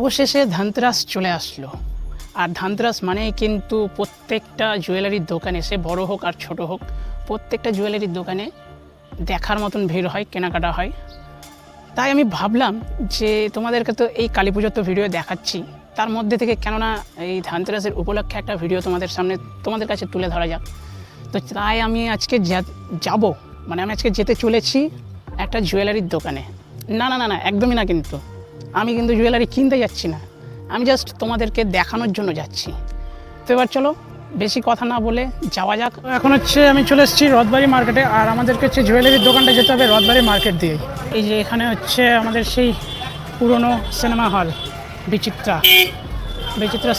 অবশেষে ধানতেরাস চলে আসলো। আর ধানতেরাস মানেই কিন্তু প্রত্যেকটা জুয়েলারির দোকানে, সে বড় হোক আর ছোট হোক, প্রত্যেকটা জুয়েলারির দোকানে দেখার মতন ভিড় হয়, কেনাকাটা হয়। তাই আমি ভাবলাম যে তোমাদেরকে তো এই কালী পুজোর তো ভিডিও দেখাচ্ছি, তার মধ্যে থেকে কেননা এই ধানতেরাসের উপলক্ষে একটা ভিডিও তোমাদের কাছে তুলে ধরা যাক। তো তাই আমি আজকে যাব, মানে আমি আজকে যেতে চলেছি একটা জুয়েলারির দোকানে। না না না না, একদমই না, কিন্তু আমি কিন্তু জুয়েলারি কিনতে যাচ্ছি না, আমি জাস্ট তোমাদেরকে দেখানোর জন্য যাচ্ছি। তো এবার চলো বেশি কথা না বলে যাওয়া যাক। এখন হচ্ছে আমি চলে এসেছি রথবাড়ি মার্কেটে, আর আমাদেরকে হচ্ছে জুয়েলারির দোকানটা যেতে হবে রথবাড়ি মার্কেট দিয়ে। এই যে এখানে হচ্ছে আমাদের সেই পুরনো সিনেমা হল বিচিত্রা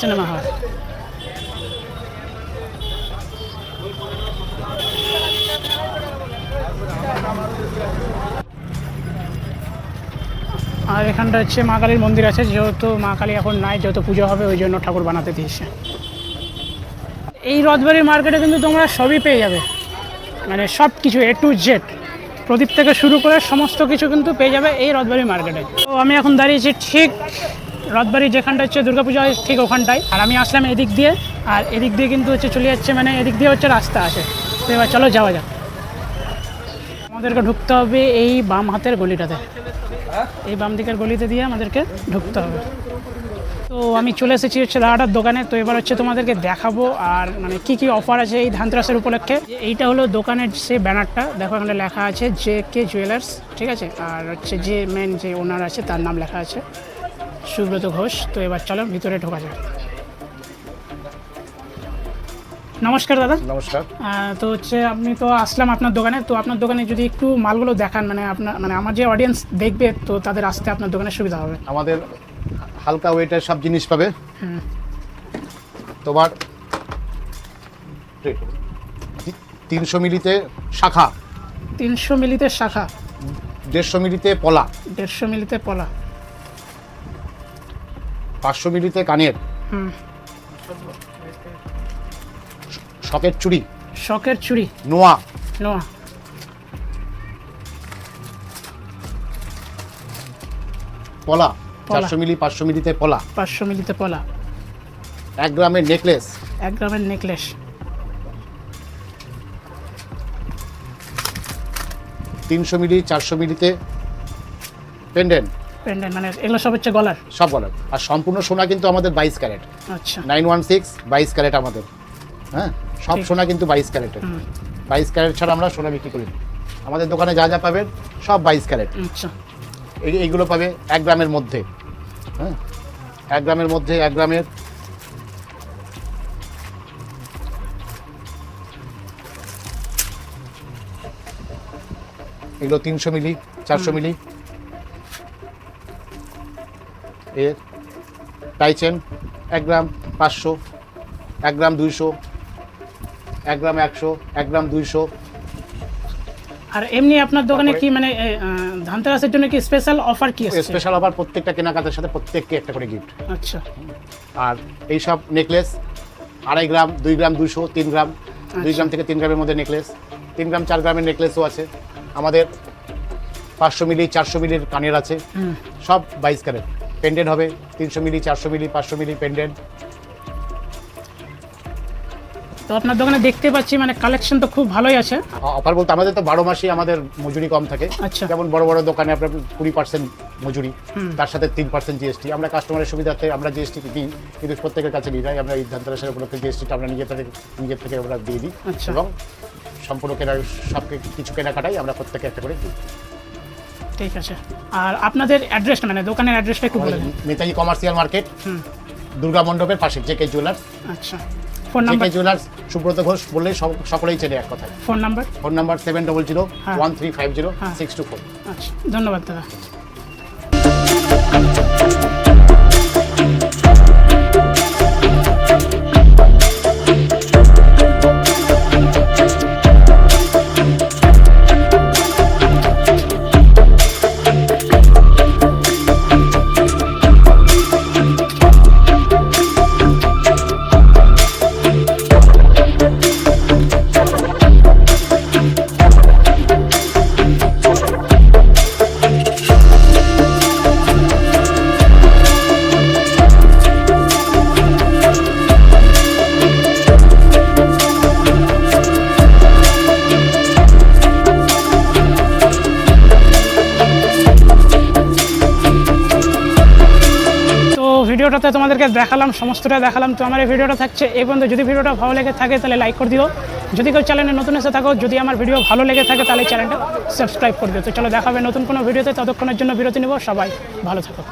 সিনেমা হল। আর এখানটা হচ্ছে মা কালীর মন্দির আছে, যেহেতু মা কালী এখন নাই, যেহেতু পুজো হবে ওই জন্য ঠাকুর বানাতে দিয়েছে। এই রথবাড়ির মার্কেটে কিন্তু তোমরা সবই পেয়ে যাবে, মানে সব কিছু A to Z, প্রদীপ থেকে শুরু করে সমস্ত কিছু কিন্তু পেয়ে যাবে এই রথবাড়ি মার্কেটে। তো আমি এখন দাঁড়িয়েছি ঠিক রথবাড়ি যেখানটা হচ্ছে দুর্গাপূজা হয় ঠিক ওখানটায়, আর আমি আসলাম এদিক দিয়ে, আর এদিক দিয়ে কিন্তু হচ্ছে চলে যাচ্ছে, মানে এদিক দিয়ে হচ্ছে রাস্তা আছে। তো এবার চলো যাওয়া যাক। আমাদেরকে ঢুকতে হবে এই বাম হাতের গলিটাতে, এই বাম দিকের গলিতে দিয়ে আমাদেরকে ঢুকতে হবে। তো আমি চলে এসেছি হচ্ছে দাদাটার দোকানে। তো এবার হচ্ছে তোমাদেরকে দেখাবো আর মানে কি কি অফার আছে এই ধানতেরাসের উপলক্ষে। এইটা হলো দোকানের সে ব্যানারটা, দেখো এখানে লেখা আছে JK জুয়েলার্স, ঠিক আছে। আর হচ্ছে যে মেন যে ওনার আছে তার নাম লেখা আছে সুব্রত ঘোষ। তো এবার চলো ভিতরে ঢোকা যায়। নমস্কার দাদা। নমস্কার। তো হচ্ছে আমি তো আসলাম আপনার দোকানে, তো আপনার দোকানে যদি একটু মালগুলো দেখান, মানে আপনার মানে আমার যে অডিয়েন্স দেখবে তো তাদের আসতে আপনার দোকানে সুবিধা হবে। আমাদের হালকা ওয়েটের সব জিনিস পাবে। তোমার 300 মিলিতে শাখা, 300 মিলিতে শাখা, 150 মিলিতে পলা, 150 মিলিতে পলা, 500 মিলিতে কানের, শকের চুড়ি, শকের চুড়ি, নোয়া, পলা 400 মিলি, 500 মিলিতে পলা, 500 মিলিতে পলা, 1 গ্রামের নেকলেস, 1 গ্রামের নেকলেস, 300 মিলি, 400 মিলিতে পেন্ডেন্ট, মানে এগুলো সব হচ্ছে গলার, সব গলার। আর সম্পূর্ণ সোনা কিন্তু আমাদের 22 ক্যারেট। আচ্ছা, 916 22 ক্যারেট আমাদের। হ্যাঁ, সব সোনা কিন্তু 22 ক্যারেটের। 22 ক্যারেট ছাড়া আমরা সোনা বিক্রি করি না। আমাদের দোকানে যা যা পাবেন সব 22 ক্যারেট। আচ্ছা, এইগুলো পাবে 1 গ্রামের মধ্যে। হ্যাঁ, 1 গ্রামের মধ্যে, 1 গ্রামের, এগুলো 300 মিলি, 400 মিলি। এর টাইচেন 1 গ্রাম 500, 1 গ্রাম 200, 1 গ্রাম 100, 1 গ্রাম 200। আর এমনি আপনার দোকানে কি মানে ধানতেরাসের জন্য কি স্পেশাল অফার কি আছে? স্পেশাল অফার প্রত্যেকটা কেনাকাটার সাথে প্রত্যেককে একটা করে গিফট। আচ্ছা। আর এই সব নেকলেস 2.5 গ্রাম, 2 গ্রাম 200, 3 গ্রাম, 2 গ্রাম থেকে 3 গ্রামের মধ্যে নেকলেস, 3 গ্রাম 4 গ্রামের নেকলেসও আছে আমাদের। 500 মিলি, 400 মিলির কানের আছে, সব 22 ক্যারেট। পেন্ডেন্ট হবে 300 মিলি, 400 মিলি, 500 মিলি পেন্ডেন্ট। তো আপনার দোকানে দেখতে পাচ্ছি মানে কালেকশন তো খুব ভালোই আছে। অফার বলতে আমাদের তো 12 মাসই আমাদের মজুরি কম থাকে। আচ্ছা। যেমন বড় বড় দোকানে আপনার 20% মজুরি, তার সাথে 3% জিএসটি। আমরা কাস্টমারের সুবিধার্থে আমরা জিএসটি দিই, কিন্তু প্রত্যেকের কাছে নিই। আমরা এই ধানতেরাসের উপলক্ষে জিএসটিটা আমরা নিজের থেকে আমরা দিয়ে দিই। আচ্ছা। এবং সম্পূর্ণ সব কিছু কেনাকাটাই আমরা প্রত্যেকে একটা করে দিই। ঠিক আছে। আর আপনাদের অ্যাড্রেসটা, মানে দোকানের অ্যাড্রেসটা একটু বলে দিন। নেতাজি কমার্শিয়াল মার্কেট, দুর্গা মণ্ডপের পাশে JK জুয়েলার্স। আচ্ছা। Phone number? JK jewellers, Subrata Ghosh বললেই সকলেই চেনে এক কথায়। Phone number? Phone number 7001350624। আচ্ছা, ধন্যবাদ দাদা। ভিডিওটাতে তোমাদেরকে দেখালাম, সমস্তটা দেখালাম। তো আমার এই ভিডিওটা থাকছে এই পর্যন্ত। যদি ভিডিওটা ভালো লেগে থাকে তাহলে লাইক করে দিও। যদি কেউ চ্যানেলে নতুন এসে থাকো, যদি আমার ভিডিও ভালো লেগে থাকে তাহলে চ্যানেলটা সাবস্ক্রাইব করে দিও। তো চলো দেখা হবে নতুন কোনো ভিডিওতে, ততক্ষণের জন্য বিরতি নেব। সবাই ভালো থাকো।